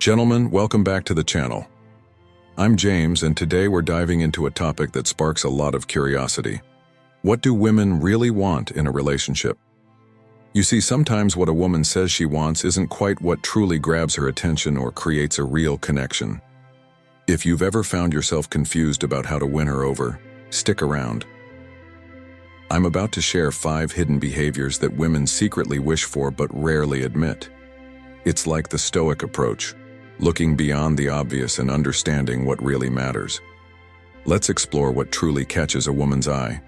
Gentlemen, welcome back to the channel. I'm James, and today we're diving into a topic that sparks a lot of curiosity. What do women really want in a relationship? You see, sometimes what a woman says she wants isn't quite what truly grabs her attention or creates a real connection. If you've ever found yourself confused about how to win her over, stick around. I'm about to share 5 hidden behaviors that women secretly wish for but rarely admit. It's like the Stoic approach, looking beyond the obvious and understanding what really matters. Let's explore what truly catches a woman's eye.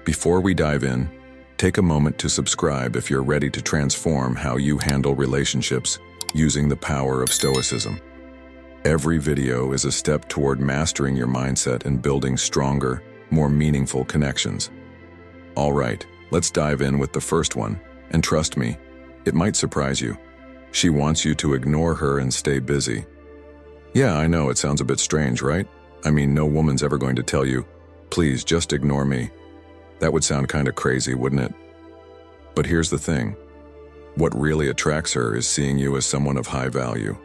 Before we dive in, take a moment to subscribe if you're ready to transform how you handle relationships using the power of Stoicism. Every video is a step toward mastering your mindset and building stronger, more meaningful connections. All right, let's dive in with the first one, and trust me, it might surprise you. She wants you to ignore her and stay busy. Yeah, I know it sounds a bit strange, right? I mean, no woman's ever going to tell you, please just ignore me. That would sound kind of crazy, wouldn't it? But here's the thing. What really attracts her is seeing you as someone of high value.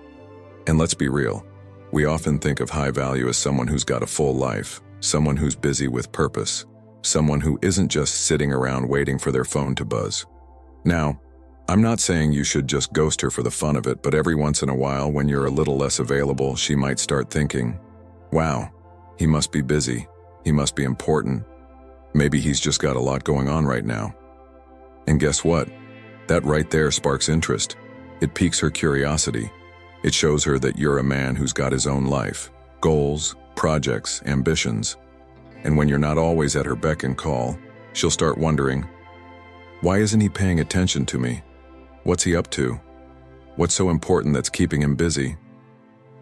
And let's be real, we often think of high value as someone who's got a full life, someone who's busy with purpose, someone who isn't just sitting around waiting for their phone to buzz. Now, I'm not saying you should just ghost her for the fun of it, but every once in a while, when you're a little less available, she might start thinking, wow, he must be busy, he must be important, maybe he's just got a lot going on right now. And guess what? That right there sparks interest. It piques her curiosity. It shows her that you're a man who's got his own life, goals, projects, ambitions. And when you're not always at her beck and call, she'll start wondering, why isn't he paying attention to me? What's he up to? What's so important that's keeping him busy?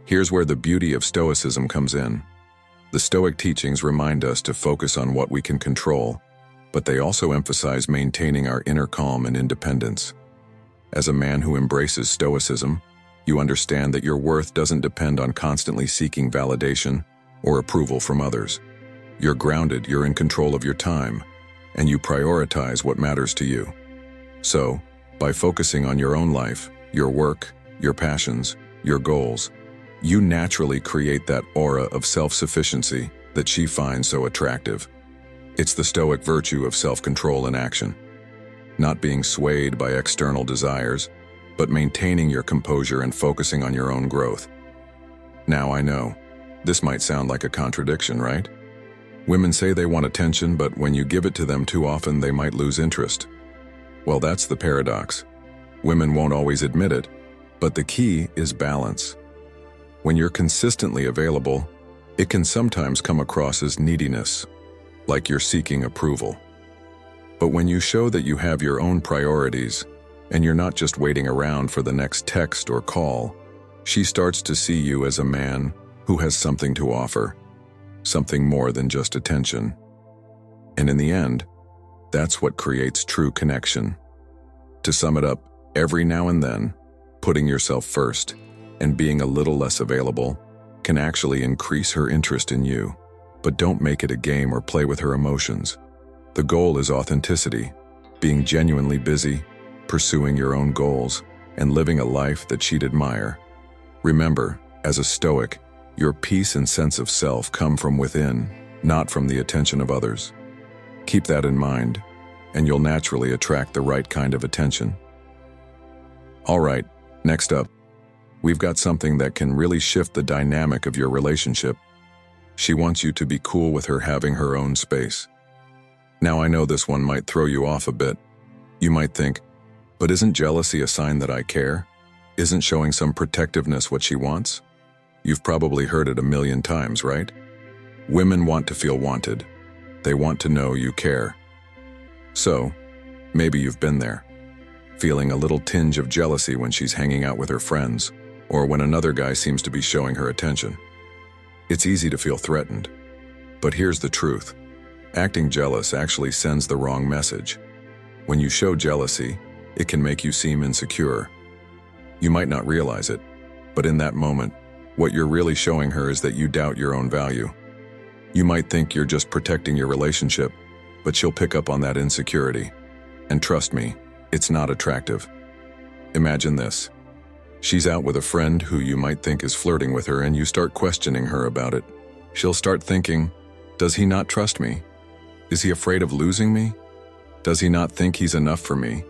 Here's where the beauty of Stoicism comes in. The Stoic teachings remind us to focus on what we can control, but they also emphasize maintaining our inner calm and independence. As a man who embraces Stoicism, you understand that your worth doesn't depend on constantly seeking validation or approval from others. You're grounded, you're in control of your time, and you prioritize what matters to you. So, by focusing on your own life, your work, your passions, your goals, you naturally create that aura of self-sufficiency that she finds so attractive. It's the Stoic virtue of self-control in action. Not being swayed by external desires, but maintaining your composure and focusing on your own growth. Now I know, this might sound like a contradiction, right? Women say they want attention, but when you give it to them too often, they might lose interest. Well, that's the paradox. Women won't always admit it, but the key is balance. When you're consistently available, it can sometimes come across as neediness, like you're seeking approval. But when you show that you have your own priorities, and you're not just waiting around for the next text or call, she starts to see you as a man who has something to offer, something more than just attention. And in the end, that's what creates true connection. To sum it up, every now and then, putting yourself first and being a little less available can actually increase her interest in you. But don't make it a game or play with her emotions. The goal is authenticity, being genuinely busy, pursuing your own goals, and living a life that she'd admire. Remember, as a Stoic, your peace and sense of self come from within, not from the attention of others. Keep that in mind, and you'll naturally attract the right kind of attention. All right, next up, we've got something that can really shift the dynamic of your relationship. She wants you to be cool with her having her own space. Now I know this one might throw you off a bit. You might think, but isn't jealousy a sign that I care? Isn't showing some protectiveness what she wants? You've probably heard it a million times, right? Women want to feel wanted. They want to know you care. So, maybe you've been there, feeling a little tinge of jealousy when she's hanging out with her friends, or when another guy seems to be showing her attention. It's easy to feel threatened. But here's the truth. Acting jealous actually sends the wrong message. When you show jealousy, it can make you seem insecure. You might not realize it, but in that moment, what you're really showing her is that you doubt your own value. You might think you're just protecting your relationship, but she'll pick up on that insecurity. And trust me, it's not attractive. Imagine this. She's out with a friend who you might think is flirting with her, and you start questioning her about it. She'll start thinking, does he not trust me? Is he afraid of losing me? Does he not think he's enough for me?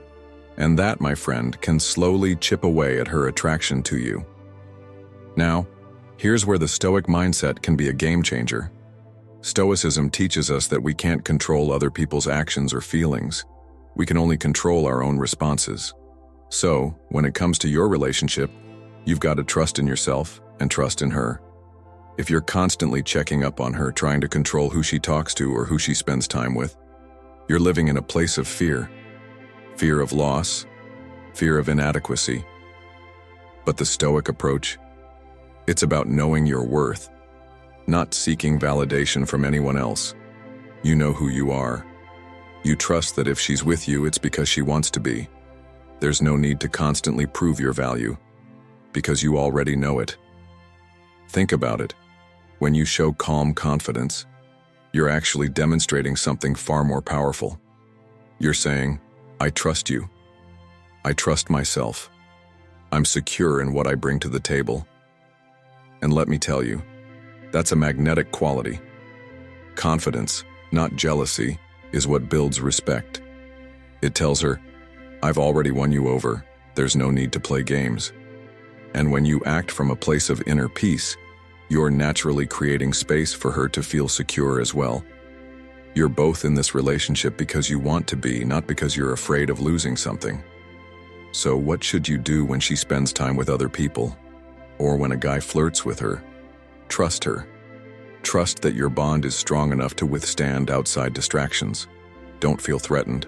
And that, my friend, can slowly chip away at her attraction to you. Now, here's where the Stoic mindset can be a game changer. Stoicism teaches us that we can't control other people's actions or feelings. We can only control our own responses. So, when it comes to your relationship, you've got to trust in yourself and trust in her. If you're constantly checking up on her, trying to control who she talks to or who she spends time with, you're living in a place of fear. Fear of loss, fear of inadequacy. But the Stoic approach, it's about knowing your worth, not seeking validation from anyone else. You know who you are. You trust that if she's with you, it's because she wants to be. There's no need to constantly prove your value, because you already know it. Think about it. When you show calm confidence, you're actually demonstrating something far more powerful. You're saying, I trust you. I trust myself. I'm secure in what I bring to the table. And let me tell you, that's a magnetic quality. Confidence, not jealousy, is what builds respect. It tells her, I've already won you over, there's no need to play games. And when you act from a place of inner peace, you're naturally creating space for her to feel secure as well. You're both in this relationship because you want to be, not because you're afraid of losing something. So what should you do when she spends time with other people? Or when a guy flirts with her? Trust her. Trust that your bond is strong enough to withstand outside distractions. Don't feel threatened.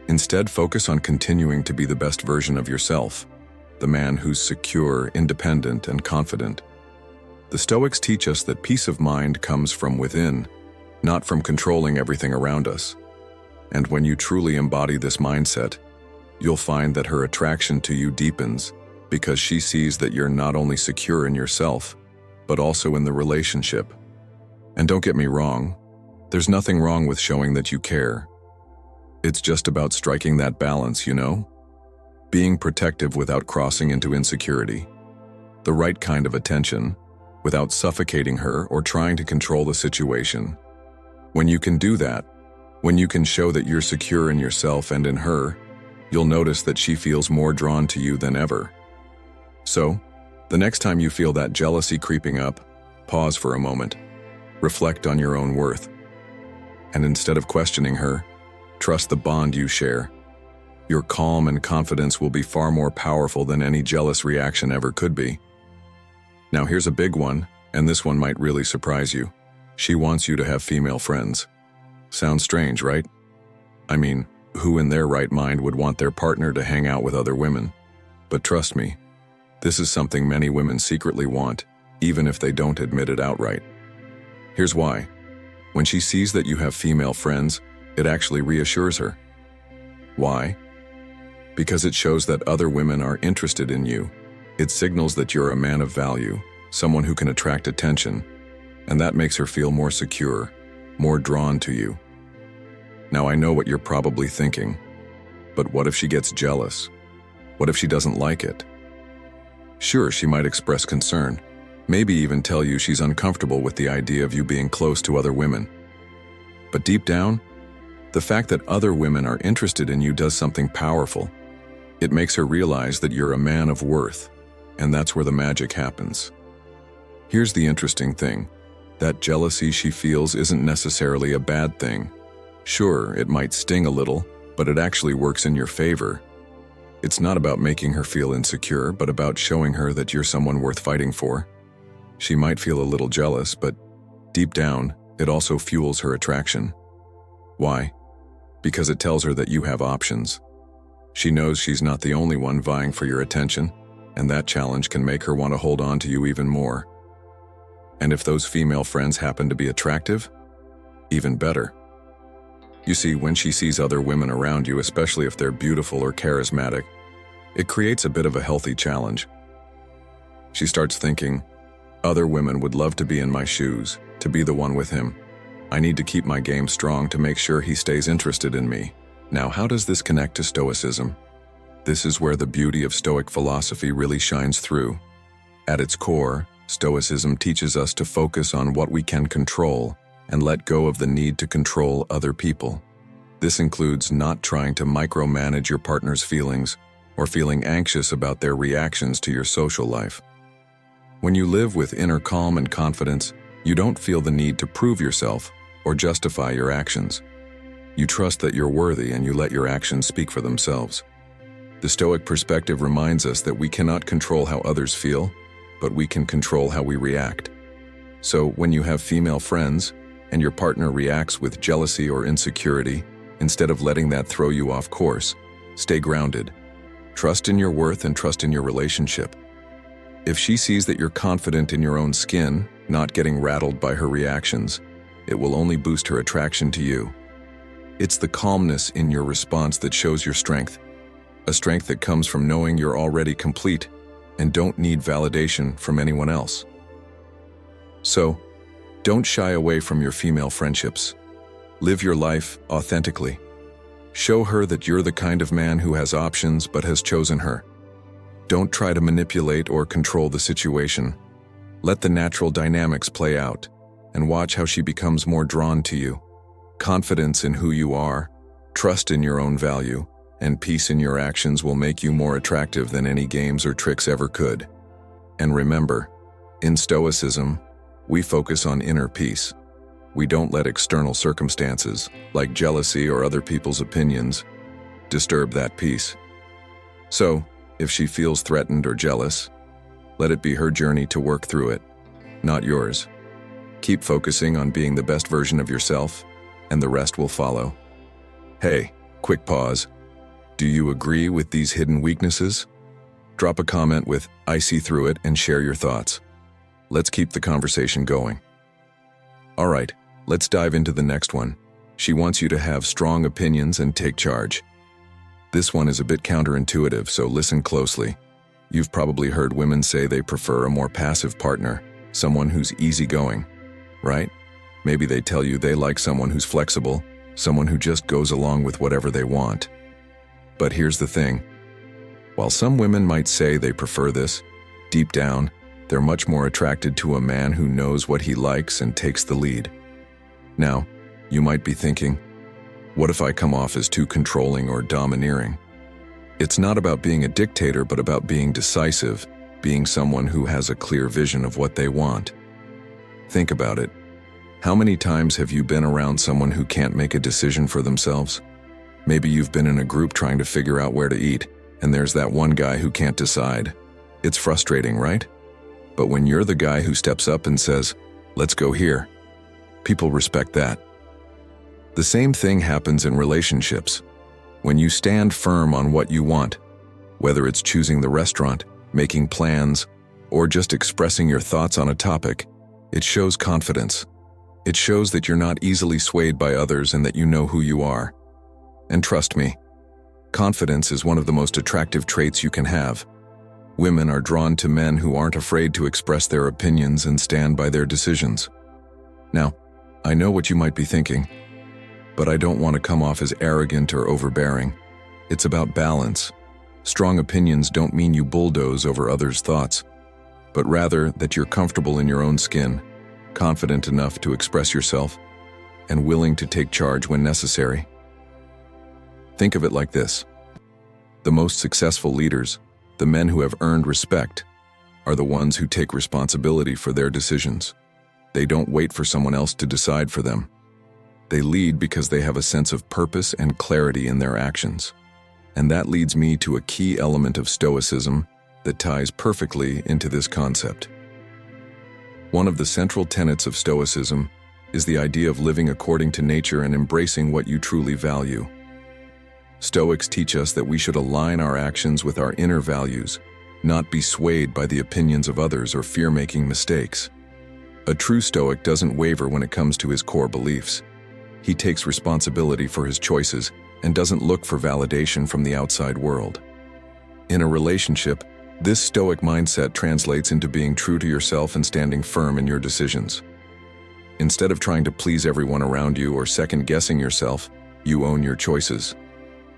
Instead, focus on continuing to be the best version of yourself, the man who's secure, independent, and confident. The Stoics teach us that peace of mind comes from within, not from controlling everything around us. And when you truly embody this mindset, you'll find that her attraction to you deepens because she sees that you're not only secure in yourself, but also in the relationship. And don't get me wrong, there's nothing wrong with showing that you care. It's just about striking that balance, you know? Being protective without crossing into insecurity. The right kind of attention, without suffocating her or trying to control the situation. When you can do that, when you can show that you're secure in yourself and in her, you'll notice that she feels more drawn to you than ever. So, the next time you feel that jealousy creeping up, pause for a moment. Reflect on your own worth. And instead of questioning her, trust the bond you share. Your calm and confidence will be far more powerful than any jealous reaction ever could be. Now here's a big one, and this one might really surprise you. She wants you to have female friends. Sounds strange, right? I mean, who in their right mind would want their partner to hang out with other women? But trust me, this is something many women secretly want, even if they don't admit it outright. Here's why. When she sees that you have female friends, it actually reassures her. Why? Because it shows that other women are interested in you. It signals that you're a man of value, someone who can attract attention, and that makes her feel more secure, more drawn to you. Now I know what you're probably thinking, but what if she gets jealous? What if she doesn't like it? Sure, she might express concern, maybe even tell you she's uncomfortable with the idea of you being close to other women. But deep down, the fact that other women are interested in you does something powerful. It makes her realize that you're a man of worth, and that's where the magic happens. Here's the interesting thing. That jealousy she feels isn't necessarily a bad thing. Sure, it might sting a little, but it actually works in your favor. It's not about making her feel insecure, but about showing her that you're someone worth fighting for. She might feel a little jealous, but deep down, it also fuels her attraction. Why? Because it tells her that you have options. She knows she's not the only one vying for your attention, and that challenge can make her want to hold on to you even more. And if those female friends happen to be attractive, even better. You see, when she sees other women around you, especially if they're beautiful or charismatic, it creates a bit of a healthy challenge. She starts thinking, other women would love to be in my shoes, to be the one with him. I need to keep my game strong to make sure he stays interested in me. Now, how does this connect to Stoicism? This is where the beauty of Stoic philosophy really shines through. At its core, Stoicism teaches us to focus on what we can control and let go of the need to control other people. This includes not trying to micromanage your partner's feelings or feeling anxious about their reactions to your social life. When you live with inner calm and confidence, you don't feel the need to prove yourself or justify your actions. You trust that you're worthy and you let your actions speak for themselves. The Stoic perspective reminds us that we cannot control how others feel, but we can control how we react. So when you have female friends and your partner reacts with jealousy or insecurity, instead of letting that throw you off course, stay grounded. Trust in your worth and trust in your relationship. If she sees that you're confident in your own skin, not getting rattled by her reactions, it will only boost her attraction to you. It's the calmness in your response that shows your strength, a strength that comes from knowing you're already complete and don't need validation from anyone else. So, don't shy away from your female friendships. Live your life authentically. Show her that you're the kind of man who has options but has chosen her. Don't try to manipulate or control the situation. Let the natural dynamics play out and watch how she becomes more drawn to you. Confidence in who you are, trust in your own value, and peace in your actions will make you more attractive than any games or tricks ever could. And remember, in Stoicism, we focus on inner peace. We don't let external circumstances, like jealousy or other people's opinions, disturb that peace. So, if she feels threatened or jealous, let it be her journey to work through it, not yours. Keep focusing on being the best version of yourself, and the rest will follow. Hey, quick pause. Do you agree with these hidden weaknesses? Drop a comment with "I see through it" and share your thoughts. Let's keep the conversation going. All right, let's dive into the next one. She wants you to have strong opinions and take charge. This one is a bit counterintuitive, so listen closely. You've probably heard women say they prefer a more passive partner, someone who's easygoing, right? Maybe they tell you they like someone who's flexible, someone who just goes along with whatever they want. But here's the thing. While some women might say they prefer this, deep down, they're much more attracted to a man who knows what he likes and takes the lead. Now, you might be thinking, what if I come off as too controlling or domineering? It's not about being a dictator, but about being decisive, being someone who has a clear vision of what they want. Think about it. How many times have you been around someone who can't make a decision for themselves? Maybe you've been in a group trying to figure out where to eat, and there's that one guy who can't decide. It's frustrating, right? But when you're the guy who steps up and says, "Let's go here," people respect that. The same thing happens in relationships. When you stand firm on what you want, whether it's choosing the restaurant, making plans, or just expressing your thoughts on a topic, it shows confidence. It shows that you're not easily swayed by others and that you know who you are. And trust me, confidence is one of the most attractive traits you can have. Women are drawn to men who aren't afraid to express their opinions and stand by their decisions. Now, I know what you might be thinking, but I don't want to come off as arrogant or overbearing. It's about balance. Strong opinions don't mean you bulldoze over others' thoughts, but rather that you're comfortable in your own skin, confident enough to express yourself, and willing to take charge when necessary. Think of it like this. The most successful leaders, the men who have earned respect, are the ones who take responsibility for their decisions. They don't wait for someone else to decide for them. They lead because they have a sense of purpose and clarity in their actions. And that leads me to a key element of Stoicism that ties perfectly into this concept. One of the central tenets of Stoicism is the idea of living according to nature and embracing what you truly value. Stoics teach us that we should align our actions with our inner values, not be swayed by the opinions of others or fear making mistakes. A true Stoic doesn't waver when it comes to his core beliefs. He takes responsibility for his choices and doesn't look for validation from the outside world. In a relationship, this Stoic mindset translates into being true to yourself and standing firm in your decisions. Instead of trying to please everyone around you or second-guessing yourself, you own your choices.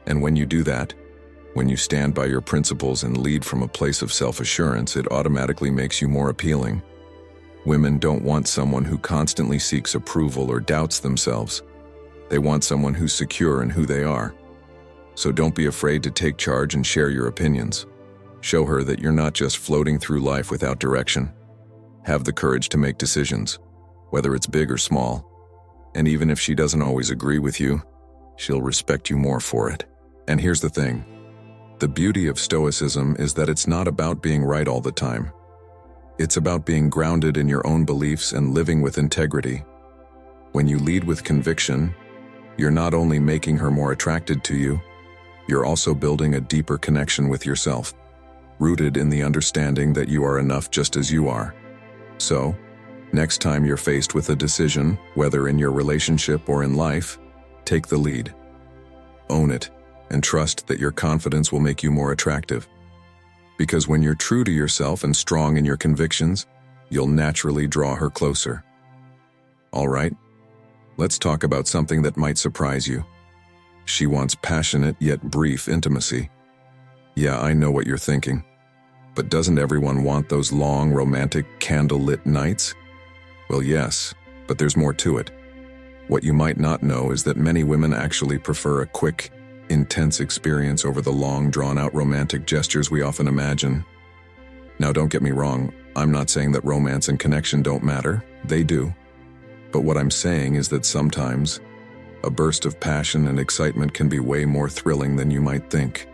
And when you do that, When you stand by your principles and lead from a place of self-assurance, it automatically makes you more appealing. Women don't want someone who constantly seeks approval or doubts themselves. They want someone who's secure in who they are. So don't be afraid to take charge and share your opinions. Show her that you're not just floating through life without direction. Have the courage to make decisions, whether it's big or small. And even if she doesn't always agree with you, she'll respect you more for it. And here's the thing. The beauty of Stoicism is that it's not about being right all the time. It's about being grounded in your own beliefs and living with integrity. When you lead with conviction, you're not only making her more attracted to you, you're also building a deeper connection with yourself, rooted in the understanding that you are enough just as you are. So, next time you're faced with a decision, whether in your relationship or in life, take the lead. Own it, and trust that your confidence will make you more attractive. Because when you're true to yourself and strong in your convictions, you'll naturally draw her closer. All right, let's talk about something that might surprise you. She wants passionate yet brief intimacy. Yeah, I know what you're thinking. But doesn't everyone want those long, romantic, candle-lit nights? Well, yes, but there's more to it. What you might not know is that many women actually prefer a quick, intense experience over the long, drawn-out romantic gestures we often imagine. Now, don't get me wrong, I'm not saying that romance and connection don't matter. They do. But what I'm saying is that sometimes, a burst of passion and excitement can be way more thrilling than you might think.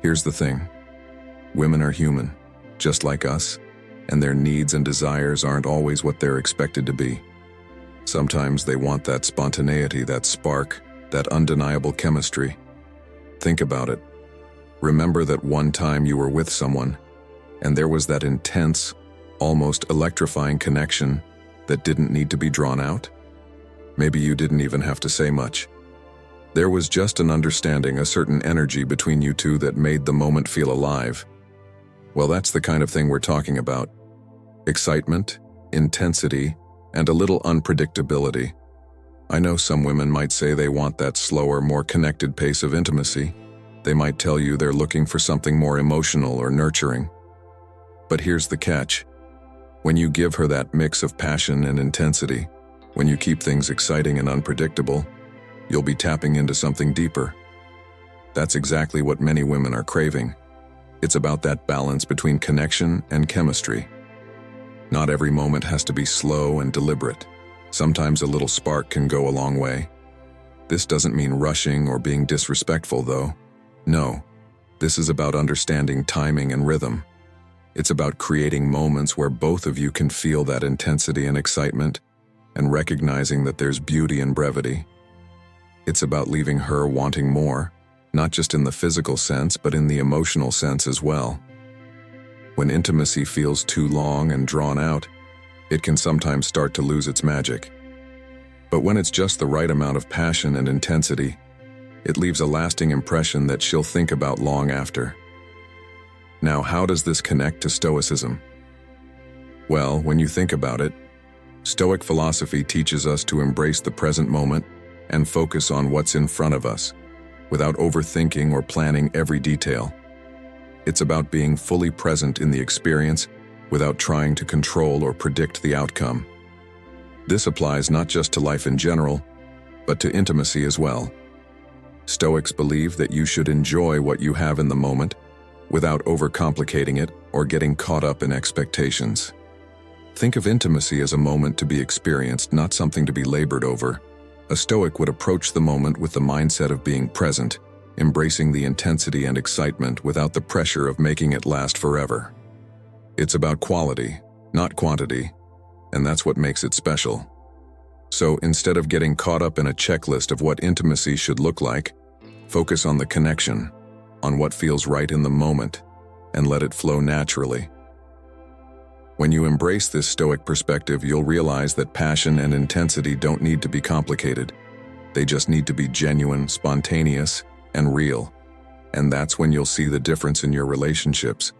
Here's the thing. Women are human, just like us, and their needs and desires aren't always what they're expected to be. Sometimes they want that spontaneity, that spark, that undeniable chemistry. Think about it. Remember that one time you were with someone, and there was that intense, almost electrifying connection that didn't need to be drawn out? Maybe you didn't even have to say much. There was just an understanding, a certain energy between you two that made the moment feel alive. Well, that's the kind of thing we're talking about. Excitement, intensity, and a little unpredictability. I know some women might say they want that slower, more connected pace of intimacy. They might tell you they're looking for something more emotional or nurturing. But here's the catch. When you give her that mix of passion and intensity, when you keep things exciting and unpredictable, you'll be tapping into something deeper. That's exactly what many women are craving. It's about that balance between connection and chemistry. Not every moment has to be slow and deliberate. Sometimes a little spark can go a long way. This doesn't mean rushing or being disrespectful, though. No, this is about understanding timing and rhythm. It's about creating moments where both of you can feel that intensity and excitement, and recognizing that there's beauty in brevity. It's about leaving her wanting more, not just in the physical sense, but in the emotional sense as well. When intimacy feels too long and drawn out, it can sometimes start to lose its magic. But when it's just the right amount of passion and intensity, it leaves a lasting impression that she'll think about long after. Now, how does this connect to Stoicism? Well, when you think about it, Stoic philosophy teaches us to embrace the present moment and focus on what's in front of us, without overthinking or planning every detail. It's about being fully present in the experience without trying to control or predict the outcome. This applies not just to life in general, but to intimacy as well. Stoics believe that you should enjoy what you have in the moment without overcomplicating it or getting caught up in expectations. Think of intimacy as a moment to be experienced, not something to be labored over. A Stoic would approach the moment with the mindset of being present, embracing the intensity and excitement without the pressure of making it last forever. It's about quality, not quantity, and that's what makes it special. So instead of getting caught up in a checklist of what intimacy should look like, focus on the connection, on what feels right in the moment, and let it flow naturally. When you embrace this Stoic perspective, you'll realize that passion and intensity don't need to be complicated. They just need to be genuine, spontaneous, and real. And that's when you'll see the difference in your relationships.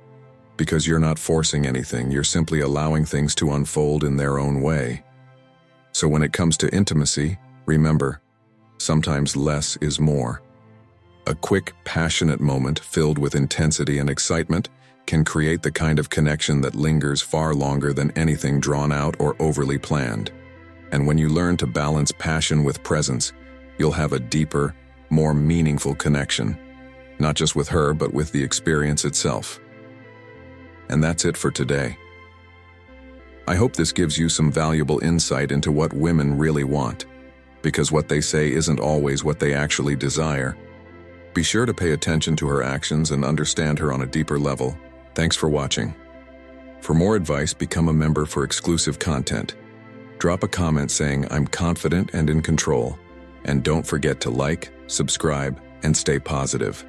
Because you're not forcing anything, you're simply allowing things to unfold in their own way. So when it comes to intimacy, remember, sometimes less is more. A quick, passionate moment filled with intensity and excitement can create the kind of connection that lingers far longer than anything drawn out or overly planned. And when you learn to balance passion with presence, you'll have a deeper, more meaningful connection, not just with her, but with the experience itself. And that's it for today. I hope this gives you some valuable insight into what women really want, because what they say isn't always what they actually desire. Be sure to pay attention to her actions and understand her on a deeper level. Thanks for watching. For more advice, become a member for exclusive content. Drop a comment saying, "I'm confident and in control." And don't forget to like, subscribe, and stay positive.